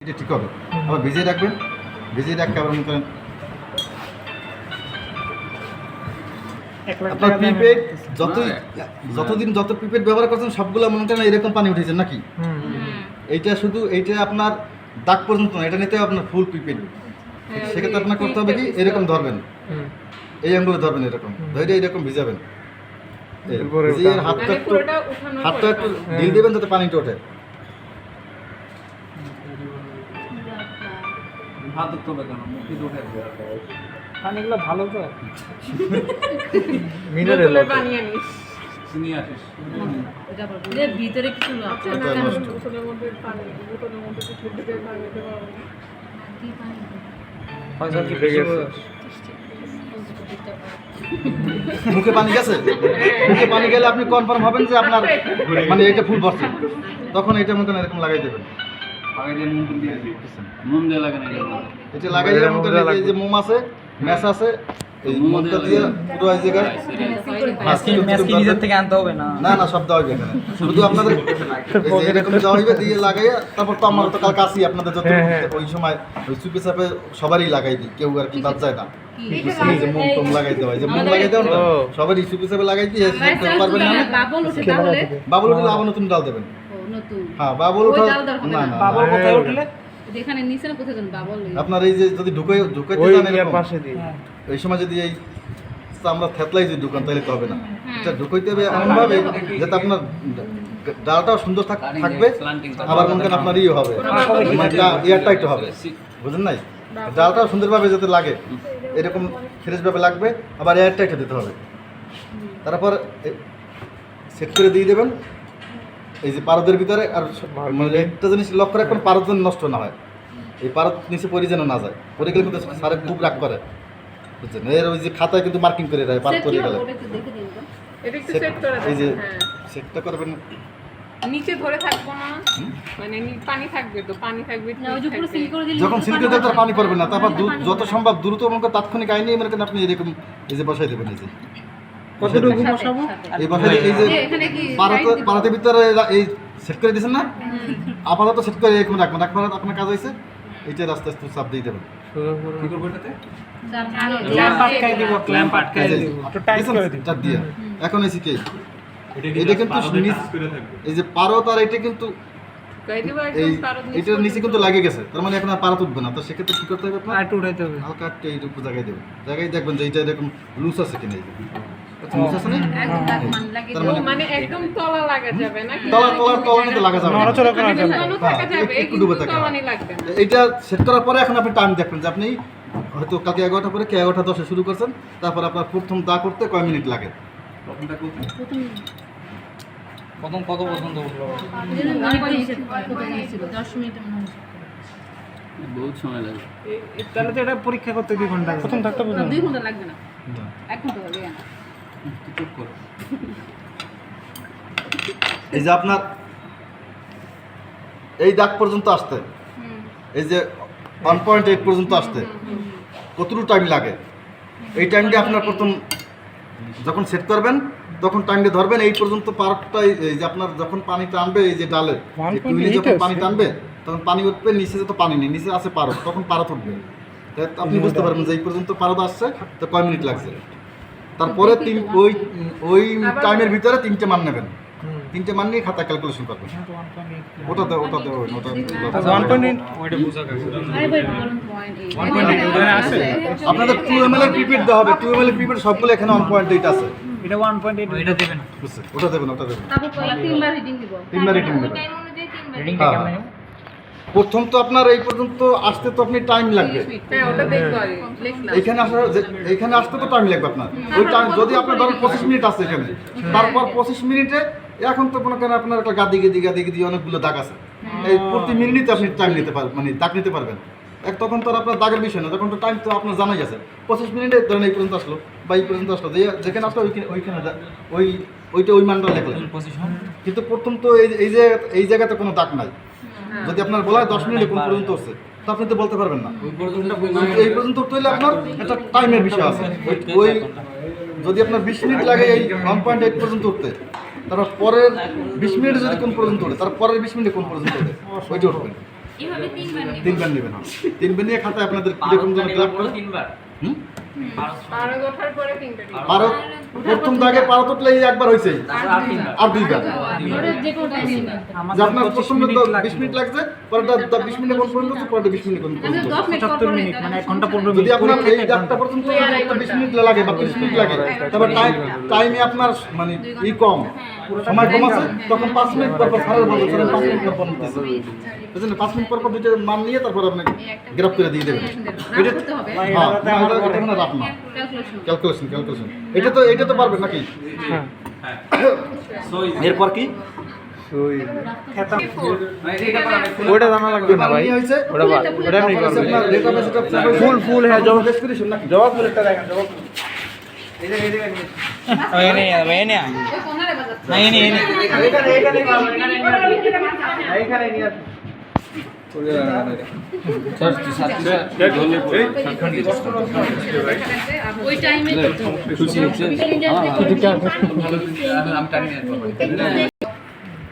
এটা ঠিক হবে। আবার ভিজিয়ে রাখবেন, ভিজিয়ে রাখতে আবার মনে করেন আপনার প্রিপেড যতদিন যত প্রিপেড ব্যবহার করছেন সবগুলো মনে করেন এরকম পানি উঠেছে নাকি? এইটা শুধু এইটা আপনার দাগ পর্যন্ত না, এটা নিতে হবে আপনার ফুল প্রিপেড। সেক্ষেত্রে আপনার করতে হবে কি এরকম ধরবেন, এই আঙ্গুলে ধরবেন, এরকম ধরে এরকম ভিজাবেন, হাতটা একটু ঢিল দেবেন যাতে পানিটা ওঠে। পানিগুলো ভালো তো ভিতরে কিছু মুখে পানি গেছে, মুখে পানি গেলে আপনি কনফার্ম হবেন যে আপনার মানে এটা ফুল ভরছে, তখন এটা মতন এরকম লাগাই দেবেন। এটা লাগাই দিলে মতন এই যে মোম আছে, ম্যাচ আছে, এই মোমটা দিয়ে পুরো এই জায়গায় নিজের থেকে আনতে হবে না। না না, সব দেওয়া হবে এখানে, শুধু আপনাদের এই যে এরকম দেওয়া হইবে, দিয়ে লাগাইয়া তারপর তো আমার তো কাল কাশি আপনাদের যত ওই সময় ওই চুপে চাপে সবারই লাগাই দিই, কেউ আর কি বাদ যায় না। যে মোম টোম লাগাই দেওয়া, যে মোম লাগাই দেওয়া সবারই চুপে চাপে লাগাই দিয়ে পারবেন না। বাবল উঠলে আবার নতুন ডাল দেবেন। হ্যাঁ, বাবল উঠা না না, বাবল কোথায় উঠলে যেখানে নিচে না কোথায় যেন বাবল আপনার এই যে যদি ঢুকাইতে যান এরকম এই সময় যদি এই আমরা থেতলাই যদি ঢুকান তাহলে তো হবে না। এটা ঢুকাইতে হবে এমনভাবে যাতে আপনার ডালটাও সুন্দর থাকবে, আবার মনে করেন আপনার ইয়ে হবে, এয়ারটাইট হবে, বুঝলেন নাই? ডালটাও সুন্দরভাবে যাতে লাগে, এরকম ফ্রেশভাবে লাগবে, আবার এয়ারটাইট দিতে হবে। তারপর সেট করে দিয়ে দেবেন এই যে পারদের ভিতরে। আর মানে একটা জিনিস লক্ষ্য রাখবেন, পারদ যেন নষ্ট না হয়, এই পারদ নিচে পড়ে যেন না যায়, পড়ে গেলে কিন্তু সারে খুব রাগ করে, বুঝছেন? এর ওই যে খাতায় কিন্তু মার্কিং করে দেয় পারদ পড়ে গেলে। এই যে সেটটা করবেন, নিচে ধরে থাকবো না, মানে পানি থাকবে, তো পানি থাকবে যখন সিল করে দেবেন তার পানি পড়বে না। তারপর যত সম্ভব দ্রুত মনে করেন তাৎক্ষণিক আইনে মনে করেন আপনি এরকম এই যে বসাই দেবেন। এই যে কতটুকু বসাবো, এই বসাই এই যে পারাতের ভিতরে এই সেট করে দিয়েছেন না, আপাতত সেট করে এরকম রাখবেন। রাখবার আপনার কাজ হয়েছে এইটা আস্তে আস্তে চাপ দিয়ে দেবেন। এখন এসে কি এটা কিন্তু এই যে পারত আর এটা কিন্তু এইটার নিচে কিন্তু লাগে গেছে, তার মানে এখন আর পারত উঠবে না। তো সেক্ষেত্রে কি করতে হবে আপনার হালকা একটু এইটুকু জায়গায় দেবেন, জায়গায় দেখবেন যে এইটা এরকম লুজ আছে কিনা, লুজ আছে না, মানে একদম তলা লাগা যাবে না, তলা নিতে লাগা যাবে একটু ডুবে থাকে। এইটা সেট করার পরে এখন আপনি টাইম দেখবেন যে আপনি হয়তো কালকে 11টা পরে 11:10 শুরু করছেন, তারপর আপনার প্রথম দা করতে কয় মিনিট লাগে? প্রথম কত পর্যন্ত উঠলো? 10 মিনিট বহুত সময় লাগে। তাহলে তো এটা পরীক্ষা করতে 2 ঘন্টা প্রথম থাকতে হবে। 2 ঘন্টা লাগবে না, 1 ঘন্টা লাগবে না। এই যে আপনার এই দাগ পর্যন্ত আসতে, এই যে 1.8 পর্যন্ত আসতে কতটুকু টাইম লাগে? এই টাইমটা আপনার প্রথম যখন সেট করবেন তখন টাইমটা ধরবেন, এই পর্যন্ত পারটা এই যে আপনার যখন পানি টানবে এই যে ডালে যখন পানি টানবে তখন পানি উঠবে, নিচে যত পানি নেই, নিচে আছে পারদ, তখন পারদ উঠবে। আপনি বুঝতে পারবেন যে এই পর্যন্ত পারদ আসছে, তো কয় মিনিট লাগছে। তারপরে ওই টাইমের ভিতরে 3টে মান নেবেন, 3টে মান নিয়ে খাতা ক্যালকুলেশন করবেন। ওটাতে আপনাদের 2 ml এর প্রিপেড দেওয়া হবে, 2 ml এর প্রিপেড সবগুলো এখানে 1.8 আছে। এটা 1.8 এটা দেবেন, ওটা দেবেন। তারপর 3বার রিডিং দিব, 3বার রিডিং দেবেন। রিডিংটা কেমন? প্রথম তো আপনার এই পর্যন্ত আসতে তো আপনি টাইম লাগবে, এইখানে আসতে তো টাইম লাগবে আপনার। ওই টাইম যদি আপনার ধরেন 25 মিনিট আছে এখানে, তারপর 25 মিনিটে এখন তো মনে করেন আপনার একটা গাদি অনেকগুলো দাগ আছে, এই প্রতি মিনিটে আপনি টাইম নিতে পারবেন, মানে দাগ নিতে পারবেন। তখন তো আপনার দাগের বিষয় না, তখন তো টাইম তো আপনার জানাই আছে। 25 মিনিটে ধরেন এই পর্যন্ত আসলো বা এই পর্যন্ত আসলো, যেখানে আসলো ওইখানে ওইটা ওই মানটা লেখলেন। কিন্তু প্রথম তো এই জায়গাতে কোনো দাগ নাই। যদি আপনার বলা হয় 10 মিনিটে কোন পর্যন্ত হচ্ছে, তো আপনি তো বলতে পারবেন না। এই পর্যন্ত উঠতে হলে আপনার একটা টাইমের বিষয় আছে। ওই যদি আপনার 20 মিনিট লাগে এই 1.8 পর্যন্ত উঠতে, তারপর পরের 20 মিনিটে যদি কোন পর্যন্ত ওঠে, তার পরের 20 মিনিটে কোন পর্যন্ত ওঠে, ওইটা উঠবেন। এভাবে তিনবার নিব। তিনবার নেবেন। তিনবার নিয়ে খাতায় আপনাদের কিরকম যেন ক্লাব করে হুম? পারদ ওঠার পরে 3টা দিন। পারো প্রথম দাগে পারো তুললে এই একবার হয়েছে আর দুইবার ওটা যে কোনো টাইমে নিব। যে আপনার প্রথম 20 মিনিট লাগছে পরেরটা 20 মিনিট কোন পর্যন্ত হচ্ছে, পরেরটা 20 মিনিট কোন আমি পর্যন্ত 10 মিনিট পর 75 পর মিনিট এটা মানে 1 আমি ঘন্টা 15 যদি মিনিট আপনার এই পরীক্ষায় ডাক্তার পর্যন্ত 20 মিনিট লাগে বা 30 মিনিট লাগে, তারপর টাইমে আপনার মানে ই কম সময় কম আছে, তখন 5 মিনিট পর পর সারার বলতে 5 মিনিট পর পর নিতেছে, বুঝলেন? 5 মিনিট পর পর দুইটা মান নিয়ে তারপর আপনি গ্রাফ করে দিয়ে দেবেন। রাফ করতে হবে। হ্যাঁ, এটা কোনো রাফ না, ক্যালকুলেশন। ক্যালকুলেশন। এটা তো পারবেন নাকি? হ্যাঁ এরপর কি ওটা জানা লাগবে না ভাই, কি হয়েছে? ওটা আমি তারপর আছে আপনার rate of acid of ফুল ফুল হ্যাঁ জবাব respiration নাকি? জবাব ফুলটা দেখেন জবাব এই নে ওই কোনারে বাজাচ্ছে। এইখানে নিয়ে ওই টাইমে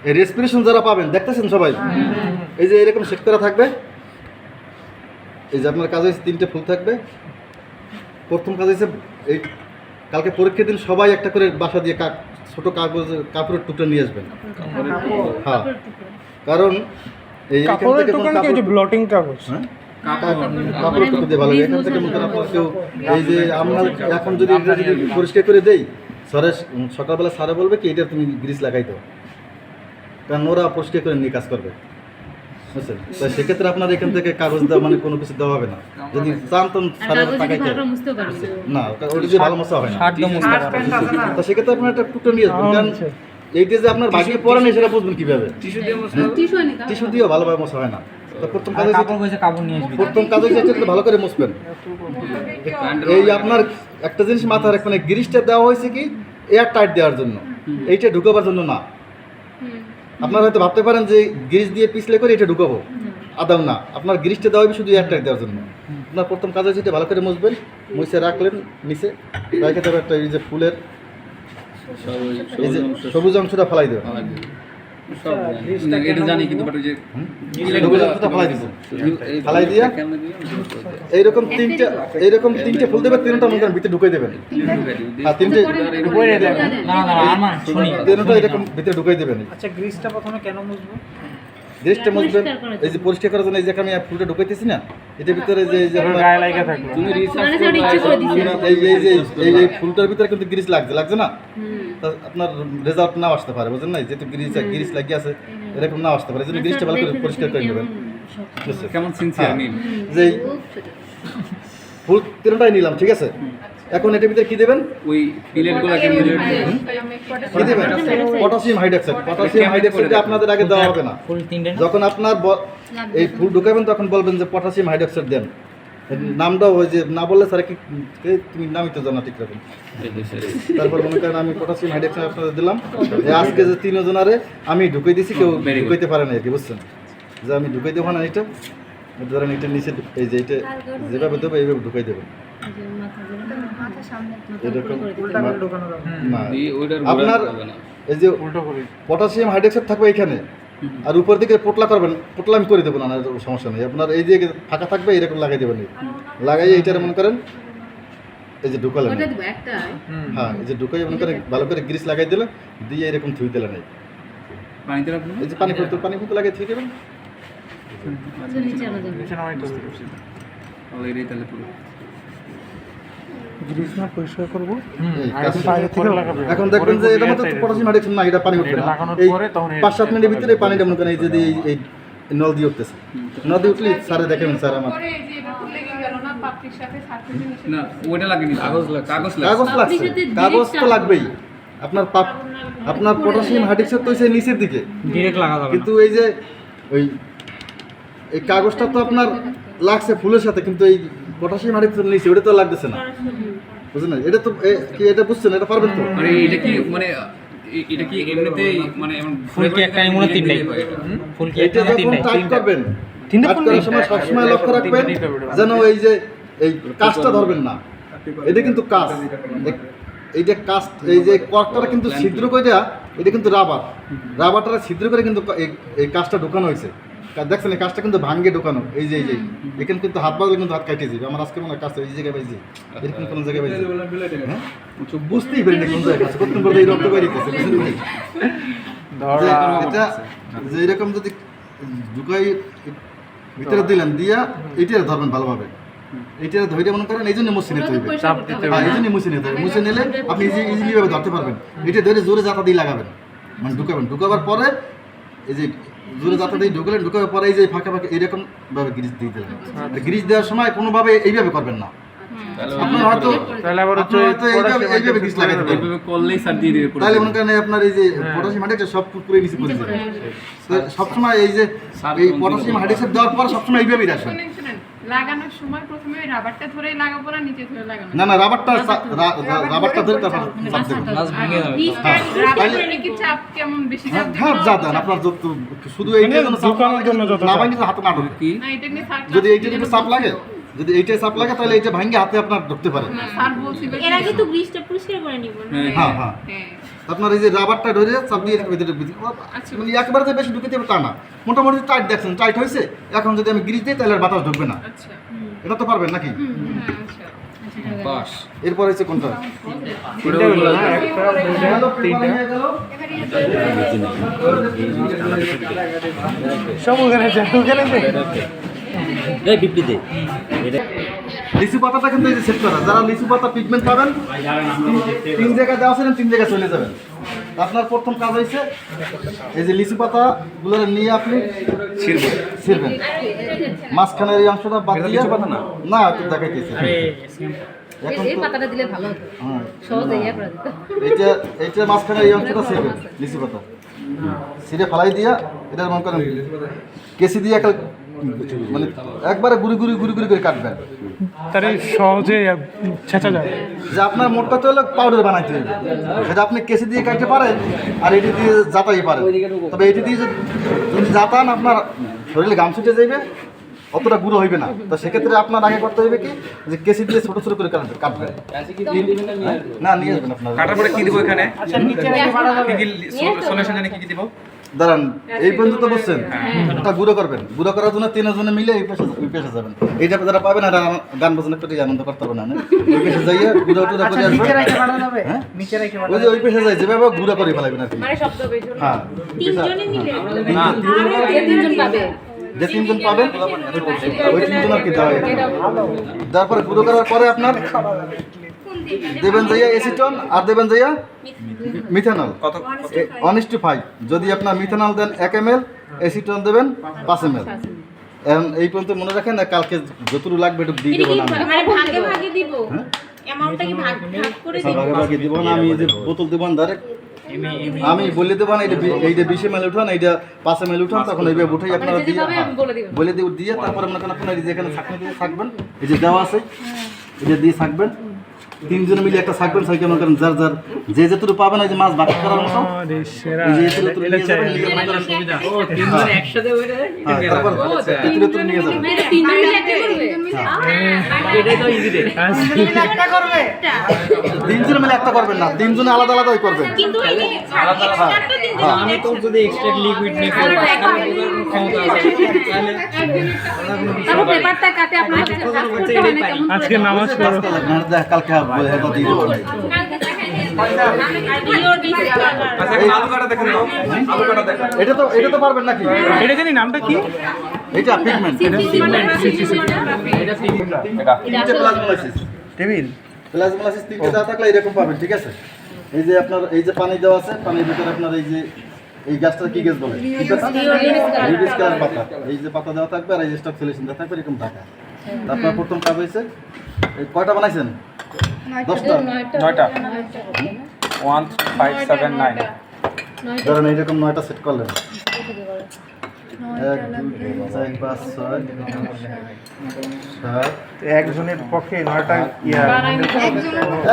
এই রেসপিরেশন যারা পাবেন দেখতেছেন সবাই, এই যে এরকম সেট করা থাকবে, এই যে আপনার কাজ হয়েছে 3টে ফুল থাকবে। প্রথম কাজ হয়েছে এই কালকে পরীক্ষার দিন সবাই একটা করে বাসা দিয়ে ছোট কাপড়ের টুকরা নিয়ে আসবেন। হ্যাঁ, কারণ এই এখান থেকে কোনো কাপড়- ব্লটিং কাগজ হ্যাঁ? কাপড়ের টুকরো দিয়ে ভালো লাগে। এখান থেকে মনে করেন আপনার কেউ এই যে আমরা এখন যদি এটা যদি পরিষ্কার করে দেই, সকালবেলা স্যারে বলবে কি এটা তুমি গ্রিস লাগাই দাও, কারণ ওরা পরিষ্কার করে নিয়ে কাজ করবে, বুঝছেন? তাই সেক্ষেত্রে আপনার এখান থেকে কাগজ দেওয়া মানে কোনো কিছু দেওয়া হবে না। যদি চান তো স্যারের টাকাইতে হবে বুঝতে পারবি না, কারণ ওটা যে ভালো মশা হয় না। হ্যাঁ। তো সেক্ষেত্রে আপনার একটা টুকরো নিয়ে আসবেন, কারণ এইটা যে আপনার বাকিয়ে পড়ে নেই সেটা বুঝবেন কীভাবে? টিস্যু আনি দাও। টিস্যু দিয়েও ভালোভাবে মশা হয় না। তো প্রথম কাজ হচ্ছে কাপড় নিয়ে আসবি প্রথম কাজ হচ্ছে এটা ভালো করে মুছবেন। এই আপনার একটা জিনিস মাথায় রাখবেন, এই গ্রিসটা দেওয়া হয়েছে কি এয়ার টাইট দেওয়ার জন্য, এইটা ঢুকাবার জন্য না। আপনারা হয়তো ভাবতে পারেন যে গ্রিস দিয়ে পিছলে করে এটা ঢুকাবো, আদাও না, আপনার গ্রিসটা দেওয়া হবে শুধু এয়ার টাইট দেওয়ার জন্য। আপনার প্রথম কাজ হচ্ছে এটা ভালো করে মুছবেন, মুছে রাখলেন নিচে, রেখে দেবেন একটা এই যে ফুলের এই যে সবুজ অংশটা ফেলাই দেবেন, এটা জানি কিন্তু বাট ওই যে সবুজ অংশটা ফেলাই দিবেন, ফেলাই দিয়া এইরকম তিনটে ফুল দেবেন, তিনটা মনে করেন ভিতরে ঢুকাই দেবেন। হ্যাঁ, তিনটে তিনটা এরকম ভিতরে ঢুকাই দেবেন। আচ্ছা গ্রিসটা প্রথমে কেন মুছবো? গ্রিসটা মুছবেন এই যে পরিষ্কার করার জন্য, এই যে আমি ফুলটা ঢুকাইতেছি না, এটার ভিতরে যে আপনার গায়ে লাগা থাকবে তুমি রিসার্চ মানে সেটা ইচ্ছে করে দিছে। এই ফুলটার ভিতরে কিন্তু গ্রিস লাগছে না, তা আপনার রেজাল্ট নাও আসতে পারে, বুঝলেন না? যেহেতু গ্রিস লাগিয়ে আছে এরকম নাও আসতে পারে, এই জন্য গ্রিসটা ভালো করে পরিষ্কার করে নেবেন, বুঝছেন? কেমন সিনসিয়ার নিন যে এই ফুল তিনটাই নিলাম, ঠিক আছে? এখন এটার ভিতরে কি দেবেন? ওই প্লেটগুলো কেমন কি দেবেন? পটাশিয়াম হাইড্রক্সাইড আপনাদের আগে দেওয়া হবে না। ফুল তিনটে যখন আপনার এই ফুল ঢুকাবেন তখন বলবেন যে পটাশিয়াম হাইড্রক্সাইড দেন, নামটাও ওই যে না বললে স্যার কি তুমি নামই তো জানা ঠিক রকম। তারপর মনে করেন আমি পটাশিয়াম হাইড্রক্সাইড আপনাদের দিলাম, আজকে যে 3 জনারে আমি ঢুকাই দিছি, কেউ ঢুকাইতে পারে না আর কি, বুঝছেন? যে আমি ঢুকাই দেবো না, এটা ধরেন এটা নিচে এই যে এটা যেভাবে দেবো এইভাবে ঢুকাই দেবেন এরকম না। আপনার এই যে পটাশিয়াম হাইড্রক্সাইড থাকবে এখানে, আর উপর দিকে পোটলা করবেন, পোটলা আমি করে দেবো না, সমস্যা নেই। আপনার এই যে ফাঁকা থাকবে এরকম লাগাই দেবেন, লাগাই এইটার মনে করেন এই যে ঢুকালেন, ওটা দিব একটা। হ্যাঁ এই যে ঢুকাই মনে করেন ভালো করে গ্রিস লাগাই দিলেন, দিয়ে এরকম থুই দিলেন, পানিতে রাখবো এই যে পানি ফুলতে লাগিয়ে থুই দেবেন। নিচে আনা যাবে। ওইটাই তাহলে পুরো গ্রিস না পরিষ্কার করব এই কাজটা- এখন দেখবেন যে এটা মধ্যে পটাশিয়াম হাইড্রক্সাইড না, এটা পানি উঠবে না। এই 5-7 মিনিটের ভিতরে পানিটা মনে করেন এই যে এই নল দিয়ে উঠতেছে, নল দিয়ে উঠলে স্যারে দেখেন স্যার আমার পরে এই যে এটা ফুল লেগে গেল না পাপড়ির সাথে সাথে জিনিস না ওইটা লাগেনি কাগজ কাগজ লাগছে, কাগজ তো লাগবেই। আপনার পটাশিয়াম হাইড্রক্সাইড তো হচ্ছে নিচের দিকে, ডাইরেক্ট লাগা যাবে কিন্তু এই যে এই কাগজটা তো আপনার লাগছে ফুলের সাথে, কিন্তু এই পটাশিয়াম হাইড্রক্সাইড নিচে ওটা তো লাগতেছে না, বুঝলেন? এটা তো কি এটা বুঝছেন? এটা পারবেন তো? মানে এটা কি মানে এটা কি এমনিতেই মানে ফুল কি একটা এমন তিনটাই ফুল কি এটা একটা যখন তিনটাই টাইট করবেন, তিনটা টাইট করার সময় সবসময় লক্ষ্য রাখবেন যেন এই যে এই কাজটা ধরবেন না, এটা কিন্তু কাজ, এই যে কাজ এই যে কর্কটা কিন্তু ছিদ্র করে দেওয়া, এটা কিন্তু রাবারটা ছিদ্র করে কিন্তু এই কাজটা ঢোকানো হয়েছে, দেখছেন এই কাজটা কিন্তু ভাঙ্গে ঢোকানো, এই যে এখানে কিন্তু হাত বাজলে কিন্তু হাত কাটে যাবে। আমার আজকে মনে হয় কাজটা এই জায়গায় বাইজি, এরকম কোনো জায়গায় বাইজি, হ্যাঁ বুঝতেই পারি না কোন জায়গায় কাজ করতে বলতে এই রক্ত বেরিয়েছে। এটা যে এরকম যদি ঢুকাই ভিতরে দিলেন দিয়া এইটারে ধরবেন ভালোভাবে, এইটারে ধরে মনে করেন এই জন্য মুছে নিতে হবে, এই জন্য মুছে নিতে হবে। মুছে নিলে আপনি ইজিলি ভাবে ধরতে পারবেন। এটা ধরে জোরে জাতা দিয়ে লাগাবেন, মানে ঢুকাবার পরে এই যে জোরে জাতা দিয়ে ঢুকালেন, ঢুকাবার পরে এই যে ফাঁকা ফাঁকা এরকম ভাবে গ্রিজ দিয়ে দিলেন। গ্রিজ দেওয়ার সময় কোনোভাবে এইভাবে করবেন না, আপনার হয়তো এইভাবে গ্রিজ লাগাতে পারবেন, এইভাবে করলেই স্যার দিয়ে দিবে পুরো। তাহলে মনে করেন আপনার এই যে পটাশিয়াম হাইড্রোক্সাইড সব পুরো নিচে পড়ে যাবে। সবসময় এই যে এই পটাশিয়াম হাইড্রোক্সাইড দেওয়ার পর সবসময় এইভাবেই রাখবেন। শুনেন, লাগানোর সময় প্রথমে ওই রাবারটা ধরেই লাগাবো না নিচে ধরে লাগানো? না রাবারটা ধরে তারপর চাপ দেবেন। গ্লাস ভেঙে যাবে। রাবার ধরে কি চাপ কেমন বেশি চাপ হ্যাঁ যা দেন আপনার যত শুধু এইটার জন্য চাপ না ভাঙলে হাতে না ঢোকে। কি না এটা নিয়ে স্যার যদি এইটার একটু চাপ লাগে, যদি এইটাই চাপ লাগে তাহলে এইটা ভাঙে হাতে আপনার ঢুকতে পারে। স্যার বলছিল এর আগে তো ব্রিজটা পরিষ্কার করে নিব না? হ্যাঁ হ্যাঁ হ্যাঁ আপনার এই যে রাবারটা ধরে চাপ দিয়ে ভিতরে মানে একবারে যে বেশি ঢুকে যাবে তা না, মোটামুটি টাইট দেখছেন, টাইট হয়েছে। এখন যদি আমি গ্রিজ দিই তাহলে আর বাতাস ঢুকবে না, আচ্ছা এটা তো পারবেন নাকি? হ্যাঁ আচ্ছা বাস এরপর হচ্ছে কোনটা সব ওখানে যায়, ওখানে লিচু পাতাটা কিন্তু এই যে সেট করা, যারা লিচু পাতা পিগমেন্ট পাবেন 3 জায়গায় দেওয়া ছিলেন 3 জায়গায় চলে যাবেন। আপনার প্রথম কাজ হয়েছে এই যে লিচু পাতা গুলো নিয়ে আপনি ছিড়বেন, মাঝখানের এই অংশটা বাদ দিয়ে না একটু দেখাইতেছি। এখন এই পাতাটা দিলে ভালো হতো, হ্যাঁ সহজে ইয়া করে দিত। এইটা মাঝখানে এই অংশটা ছিড়বেন, লিচু পাতা ছিঁড়ে ফালাই দিয়া এটা মনে করেন কেসি দিয়ে মানে একবারে গুড়ি করে কাটবেন, তারে সহজে ছেঁচা যায়। যে আপনার মোটটা তো হলো পাউডার বানাইতে হবে, সেটা আপনি কেসি দিয়ে কাটতে পারেন আর এটি দিয়ে জাতাই পারেন। তবে এটি দিয়ে যদি জাতান আপনার শরীরে ঘাম ছুটে যাইবে, অতটা গুঁড়ো হইবে না। তো সেক্ষেত্রে আপনার আগে করতে হবে কি যে কেসি দিয়ে ছোট ছোট করে কাটবেন। না নিয়ে আসবেন আপনার কাটার পরে কি দিব এখানে? আচ্ছা নিচে রেখে বাড়া যাবে। কি সলিউশন জানি কি দিব? দাঁড়ান, এই পর্যন্ত তো বসছেন, ওটা গুঁড়ো করবেন। গুঁড়ো করার জন্য 3 জনে মিলে এই পেশে যাবেন। এইটা যারা পাবেন আর গান বাজনা করে আনন্দ করতে হবে না, ওই পেশে যাইয়ে গুঁড়ো টুড়ো করে নিচে আসবেন। রেখে বাড়া যাবে, হ্যাঁ? নিচে রেখে ওই যে ওই পেশে যাই যেভাবে গুঁড়ো করে ফেলাবেন আর কি। মানে শব্দ বেজো হ্যাঁ তিনজনে মিলে? না যে তিনজন পাবে যে 3 জন পাবেন ওই 3 জন আর কি দেওয়া হবে। তারপরে গুঁড়ো করার পরে আপনার দেবেন যাইয়া এসিটন আর দেবেন যাইয়া মিথানল কত 1:5। যদি আপনার মিথানল দেন 1 ml, এসিটন দেবেন 5 ml। এখন এই পর্যন্ত মনে রাখেন, কালকে যতটুকু লাগবে একটু দিয়ে দেবো না আমি। মানে ভাগে ভাগে দিব? হ্যাঁ? অ্যামাউন্টটা কি ভাগ ভাগ করে দিব? ভাগাভাগি দিব না, আমি এই যে বোতল দেবো ডাইরেক্ট আমি বলে দেবো না, এইটা 20 ml উঠান, এইটা 5 ml উঠান, তখন এইভাবে উঠেই আপনারা দিয়ে বলে দিয়ে তারপরে মনে করেন আপনার এই যে এখানে ছাঁকনি দিয়ে থাকবেন, এই যে দেওয়া আছে এটা দিয়ে থাকবেন। 3 জন মিলে একটা থাকবেন, সাইকেল মনে করেন যার যে যেটুকু পাবেন ওই যে মাছ বাকি করার মতো এই যে এতটুকু নিয়ে যাবেন, নিয়ে মনে করেন সুবিধা। একসাথে হয়ে যায়। হ্যাঁ, তারপর এতটুকু নিয়ে যাবেন। মানে তিনজন মিলে একটা করবে। এটাই তো ইজি রে। 3 জন মিলে একটা করবেন না, 3 জনে আলাদা আলাদাই করবেন। কিন্তু এই যে এক্সট্রাটা তিনজন হ্যাঁ। আমি তো যদি এক্সট্রা লিকুইড নিয়ে করি ক্ষমতা আছে তাহলে তারপর পেপারটা কাটে আপনার কাছে কাজ করতে হয় না কেমন আজকে নামাজ পড়ো। কালকে এটা দিয়ে দেবো। আচ্ছা আলু কাটা দেখেন তো, আলু কাটা দেখেন। এটা তো পারবেন নাকি? এটা জানি নামটা কি? এটা পিগমেন্ট, এটা তিনটে প্লাজমোলাইসিস। টেবিল প্লাজমোলাইসিস 3টে দেওয়া থাকলে এরকম পাবেন, ঠিক আছে? এই যে আপনার এই যে পানি দেওয়া আছে, পানির ভিতরে আপনার এই যে এই গাছটা কি গাছ বলে? লিউডিসকার পাতা। এই যে পাতা দেওয়া থাকবে আর এই যে স্টক সলিউশন দেওয়া থাকবে এরকম ঢাকা। তারপর প্রথম কাজ হয়েছে এই কয়টা বানাইছেন? 10টা। 9টা 1 5 7 9 ধরেন এইরকম 9টা সেট করলেন। 1 2 3 4 5 6 7 একজনের পক্ষে 9টা ইয়া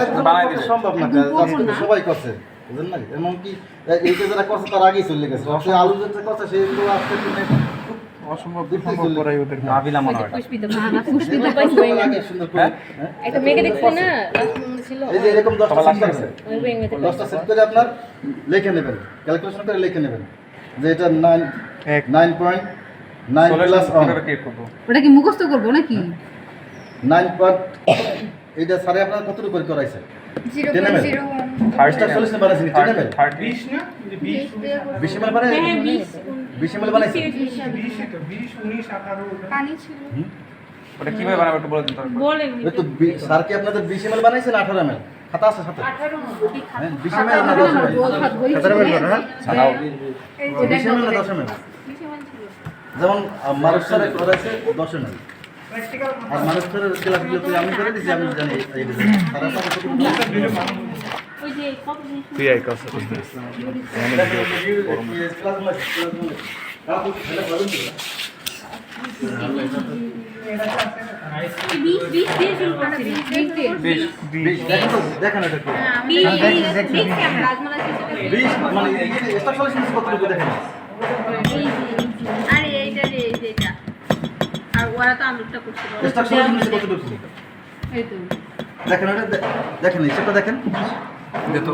একদম সম্ভব না, আজকে সবাই করছে বুঝলেন না? এমনকি এইটা যারা করছে তার আগেই চলে গেছে। সে আলু যেটা করছে সে তো আজকে অসম্ভব সম্ভব করাই ওদের নাবিলা মনে হয়। পুষ্পিত না পুষ্পিত পাইছে আগে সুন্দর করে হ্যাঁ? একটা মেয়েকে দেখছি না লাস্ট মনে ছিল এই যে এরকম 10টা সেট করছে, ওই বেঙ্গতে 10টা সেট করে আপনার লিখে নেবেন, ক্যালকুলেশন করে লিখে নেবেন যে এটা 9 এক 9.5 9 প্লাস অন কিভাবে ক্রিয়েট করব? ওটা কি মুখস্থ করবো নাকি? 9 পয়েন্ট এইটা স্যারে আপনারা কতটুকু করে করাইছে 0.01 এক্সট্রা সলিউশন বানাইছেন 10 ml 20 না? 20 ml বানাই হ্যাঁ 20 ml বানাইছে পানি ছিল ওটা কিভাবে বানাবো একটু বলে দিন তারপর। বলেন এই তো স্যার কি আপনাদের 20 ml বানাইছেন 18 ml খাতা আছে সাথে 20 ml না 10 ml 18 ml না ছাড়াও 20 ml না 10 ml যেমন মানুষ স্যারের করাইছে 10 ml আর মানুষ স্যারের ক্লাসগুলোতে আমি করে দিছি আমি জানি এই তারা সাথে কতটুকু ওই যে কত জিনিস তুই আই কাছে বিশ দিয়ে শুরু করছি দেখেন এটা কি বিশ ক্যামেরা রাজমালা শেষে 20 মানে এক্সট্রা সলিউশন কতটুকু দেখেন আরে এইটা রে এইটা আর ওরা তো আলুটা করছিল এক্সট্রা সলিউশন কতটুকু এই তো দেখেন এটা দেখেন হিসাবটা দেখেন দে তো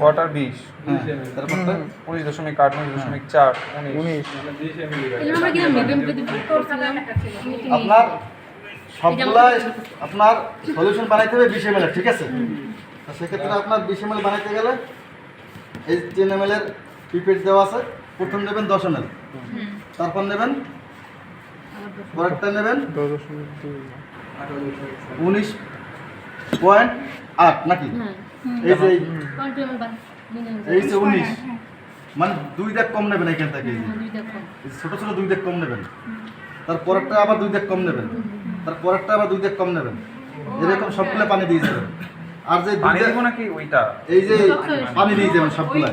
কোয়ার্টার 20 হ্যাঁ তারপরটা 19.8 19.4 19 এগুলো আমরা কি মিডিয়াম করে দিব আপনার সবগুলা আপনার সলিউশন বানাইতে হবে 20 ml ঠিক আছে তো সেক্ষেত্রে আপনার 20 ml বানাইতে গেলে এই 10 ml এর পিপেট দেওয়া আছে প্রথম নেবেন 10 ml তারপর নেবেন পরেরটা নেবেন 19.8 নাকি এই যে এই যে 19 মানে 2 দাগ কম নেবেন এখান থেকে এই যে ছোট ছোট 2 দাগ কম নেবেন তারপরেরটা আবার 2 দাগ কম নেবেন তারপরেরটা আবার 2 দাগ কম নেবেন এরকম সবগুলো পানি দিয়ে যাবেন আর যে পানি দিব নাকি ওইটা এই যে পানি দিয়ে যাবেন সবগুলো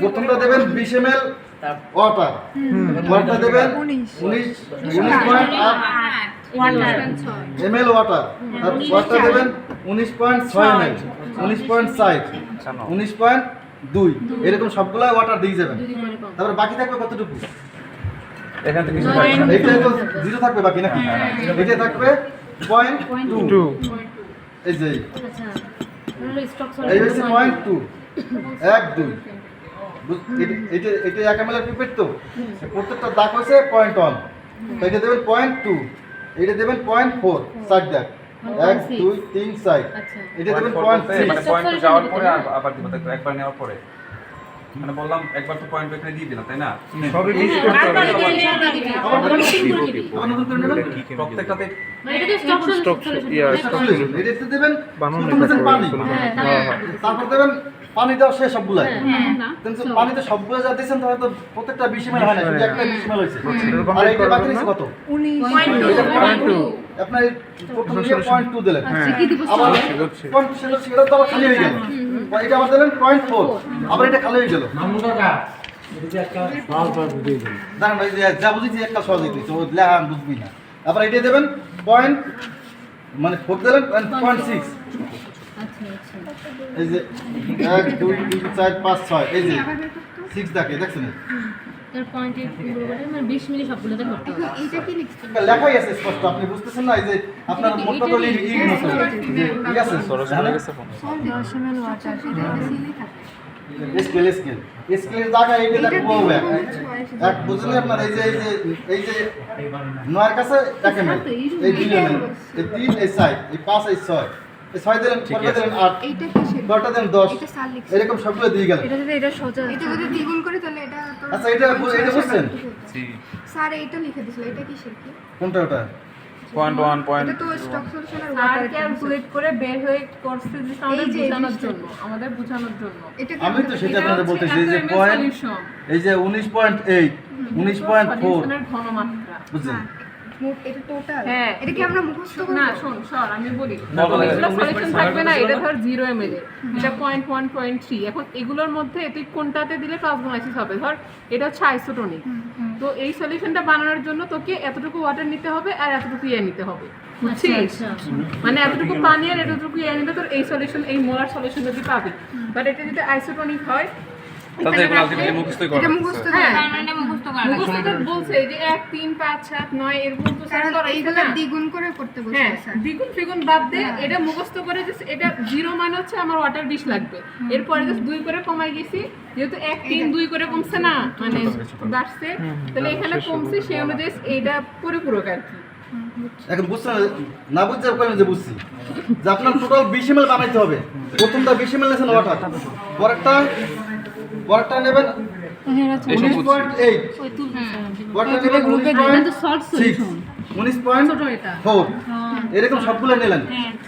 প্রথমটা দেবেন 20 ml ওয়াটার পরেরটা দেবেন 19.8 ml ওয়াটার আর পরেরটা দেবেন 19.6 ml 19.4 19.2 এরকম সবগুলো ওয়াটার দিয়ে যাবেন তারপর বাকি থাকবে কতটুকু এখান থেকে কিছু থাকবে না। এইটা তো জিরো থাকবে বাকি নাকি এটা থাকবে 0.2 এই যে আচ্ছা স্টক এই হচ্ছে 0.2 1 2 এটা এটা 1 ml এর পিপেট তো প্রত্যেকটা দাগ হচ্ছে 0.1 তো এটা দেবেন 0.2 এটা দেবেন 0.4 সাইড দাগ 1 2 3 সাইড আচ্ছা এটা দেবেন পয়েন্ট 0.6 মানে পয়েন্ট যাওয়ার পরে আবার দিব দেখো একবার নেওয়ার পরে মানে বললাম একবার তো পয়েন্ট এখানে দিয়ে দিলাম তাই না সবই মিক্স করতে হবে আবার নতুন করে নেবেন প্রত্যেকটাতে এটা তো স্টক এটা দেবেন প্রথমে পানি তারপর দেবেন পানি দেওয়া শেষ সবগুলাই কিন্তু পানিতে সবগুলো যা দিয়েছেন তাহলে তো প্রত্যেকটা 20 ml হয় না শুধু একটা 20 ml হয়েছে আর এইটা বাকি রয়েছে কত 0.2 আপনার প্রথম দিয়ে 0.2 দিলেন কি দিব আবার সেটা তো আবার খালি হয়ে গেল এটা আবার দিলেন 0.4 আবার এটা খালি হয়ে গেল দাঁড়ান ভাই যা বুঝেছি একটা সহজ হইতেছে ও লেখা আমি বুঝবি না আবার এটা দেবেন পয়েন্ট মানে 4 দিলেন 0.6 আচ্ছা আচ্ছা এই যে 1 2 3 4 5 6 এই যে 6 দেখে দেখছেন এর পয়েন্ট মানে 20 মিলি সবগুলোতে করতে হবে এইটা কি লিখছেন লেখাই আছে স্পষ্ট আপনি বুঝতেছেন না এই যে আপনার মোটটা তো ই মতো যে ঠিক আছে দশমেল ওয়াটার সেটা সিলি থাকে স্কেলের জায়গা এই যে বলবে এক বুঝলেন আপনার এই যে নয়ের কাছে 1 ml এই 2 ml এই 3 এই 4 এই 5 এই 6 এই 6 দিলেন পরে দিলেন 8 এইটা কিসের 10টা দেন 10 এটা সাল লিখছেন এরকম সবগুলো দিয়ে গেলেন এটা যদি এটা সোজা এটা যদি দ্বিগুণ করে তাহলে এটা তো আচ্ছা এটা বুঝছেন স্যার এইটা লিখে দিছিল এটা কিসের কি কোনটা ওটা 0.1 এটা তো স্টক সলিউশনের আর ওয়াটার ক্যালকুলেট করে বের হয়ে করছে যে আমাদের এই যে বোঝানোর জিনিসটা। জন্য আমাদের বোঝানোর জন্য এটা আমি তো সেটা আপনাদের বলতেছি এই যে একটা পয়েন্ট solution। এই যে 19.8 19.4 সলিউশনের ঘনমাত্রা বুঝছেন এটা টোটাল হ্যাঁ। এটা কি আমরা মুখস্থ করব না শোন সর আমি বলি বলো। এগুলো সলিউশন থাকবে না এটা ধর 0 ml এটা 0.1 0.3 এখন এগুলোর মধ্যে তুই কোনটাতে দিলে প্লাজমোলাইসিস হবে ধর এটা হচ্ছে আইসোটোনিক তো এই সলিউশনটা বানানোর জন্য তোকে এতটুকু ওয়াটার নিতে হবে আর এতটুকু ইয়ে নিতে হবে বুঝছিস মানে এতটুকু পানি আর এতটুকু ইয়ে নিলে তোর এই সলিউশন এই মোলার সলিউশন যদি পাবি বাট এটা যদি আইসোটোনিক হয় তাহলে এগুলো আলটিমেটলি মুখস্থই করা এটা মুখস্থ হ্যাঁ তার মানে মুখস্থ করা লাগবে। মুখস্থ তো বলছে যে 1 3 5 7 9 এরকম তো স্যার কারণ করাইছে এইগুলো না। দ্বিগুণ করে করতে বলছে হ্যাঁ স্যার। দ্বিগুণ ফিগুণ বাদ দে এটা মুখস্থ করে যে এটা 0 মানে হচ্ছে আমার ওয়াটার 20 লাগবে এরপরে জাস্ট 2 করে কমাই গেছি যেহেতু 1 3 2 করে কমছে না মানে বাড়ছে তাহলে এখানে কমছে সেই অনুযায়ী এইটা পরিপূরক আর কি। এখন বুঝছেন না বুঝতে পারবেন যে বুঝছি যে আপনার টোটাল 20 ml বানাইতে হবে। প্রথমটা 20 ml নেছেন ওয়াটার, পরেরটা নেবেন 19.8, পরেরটা নেবেন 19.6, 19.4, এরকম সবগুলো নিলেন।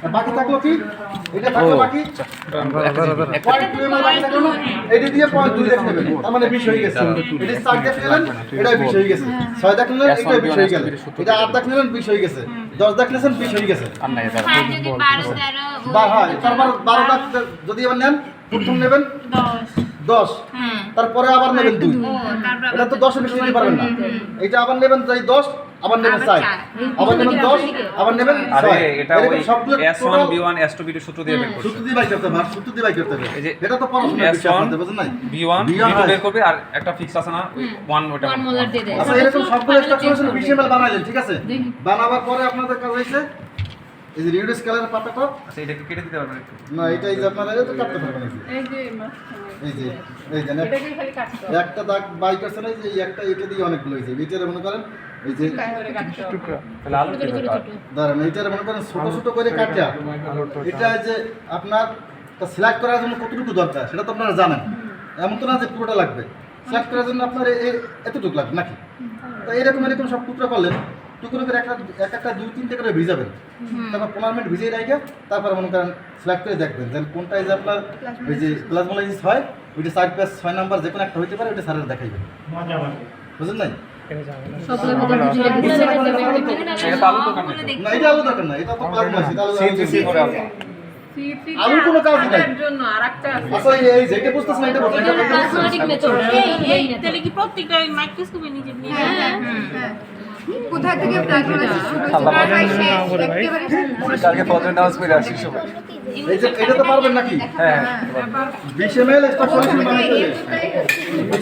আর বাকি থাকলো কি? এটা থাকলো বাকি 0.2 ml বাকি থাকলো না? এটা দিয়ে 0.2 দেখ নেবেন, তার মানে 20 হয়ে গেছে। এটা 4 দেখ নিলেন, এটা 20 হয়ে গেছে। 6 দেখ নিলেন, এটা 20 হয়ে গেল। এটা 8 দেখ নিলেন, 20 হয়ে গেছে। 10 দেখ নিলেন, 20 হয়ে গেছে। আর যদি 12 13 হ্যাঁ, তারপর 12 দাগ যদি আবার নেন, প্রথম নেবেন 10, হ্যাঁ তারপরে আবার নেবেন 2। ও তারপর এটা তো 10 এর বেশি নিতে পারবেন না। এটা আবার নেবেন তাই 10, আবার নেবেন 4, আবার নেবেন 10, আবার নেবেন 6। আরে এটা ওই এরকম সবগুলো S1 B1 S2 B2 সূত্র দিয়ে বের করছে সূত্র দিয়ে বাই করতে হবে, সূত্র দিয়ে বাই করতে হবে। এই যে এটা তো পড়াশোনার বিষয় S1 আপনাদের বুঝেন নাই? B1 B2 বের করবে আর একটা ফিক্স আছে না ওই 1 ওটা 1 মোলার দিয়ে দেয়। আচ্ছা, এরকম সবগুলো স্ট্রাকচার 20 ml বানাইলেন, ঠিক আছে? বানাবার পরে আপনাদের কাজ হইছে এই যে রিডিউস কালারের পাতাটা, আচ্ছা এটাকে কেটে দিতে পারবেন একটু না এটা এই যে আপনারা এটা কাটতে পারবেন না। এই যে মাঝখানে এই যে এই যে এটাকে খালি কাটতে হবে একটা দাগ বাই করছে না, এই যে এই একটা এটা দিয়ে অনেকগুলো হয়েছে। এইটারে মনে করেন এই যে করে কাটতে হবে তাহলে আলু কি দরকার দাঁড়ান, এইটারে মনে করেন ছোট ছোট করে কাটিয়া এটা যে আপনার সিলেক্ট করার জন্য কতটুকু দরকার সেটা তো আপনারা জানেন। এমন তো না যে পুরোটা লাগবে, সিলেক্ট করার জন্য আপনার এতটুকু লাগবে নাকি? তো এরকম সব টুকরো করলেন, টুকরো করে একটা 2-3 করে ভিজাবেন, তারপর 15 মিনিট ভিজিয়ে রাখা, তারপর মনে করেন সিলেক্ট করে দেখবেন যে কোনটা যে আপনার ওই যে প্লাজমোলাইসিস হয় ওইটা 4/6 নাম্বার যে কোনো একটা হইতে পারে, ওইটা স্যারের দেখাইবেন। বুঝলেন নাই? এটা তো আলু দরকার নেই না, এটা আলু দরকার না, এটা তো প্লাজমোলাইসিস, এটা সিএনসি করে আলু আলুর কোনো কাজ নাই। এর জন্য আরেকটা আছে আচ্ছা, এই যেটা বুঝতেছেন এটা বলতে প্লাজমাটিক মেথড এই তাহলে কি প্রত্যেকটা মাইক্রোস্কোপে নিচে নিয়ে হ্যাঁ। কোথা থেকে প্লাজমোলাইসিস শুরু হয়েছে একেবারে কালকে ফটো নাউন্স করে আসি সবাই এই যে এটা তো পারবেন নাকি? হ্যাঁ 20 ml এক্সট্রা সলিউশন বানাইতে হবে।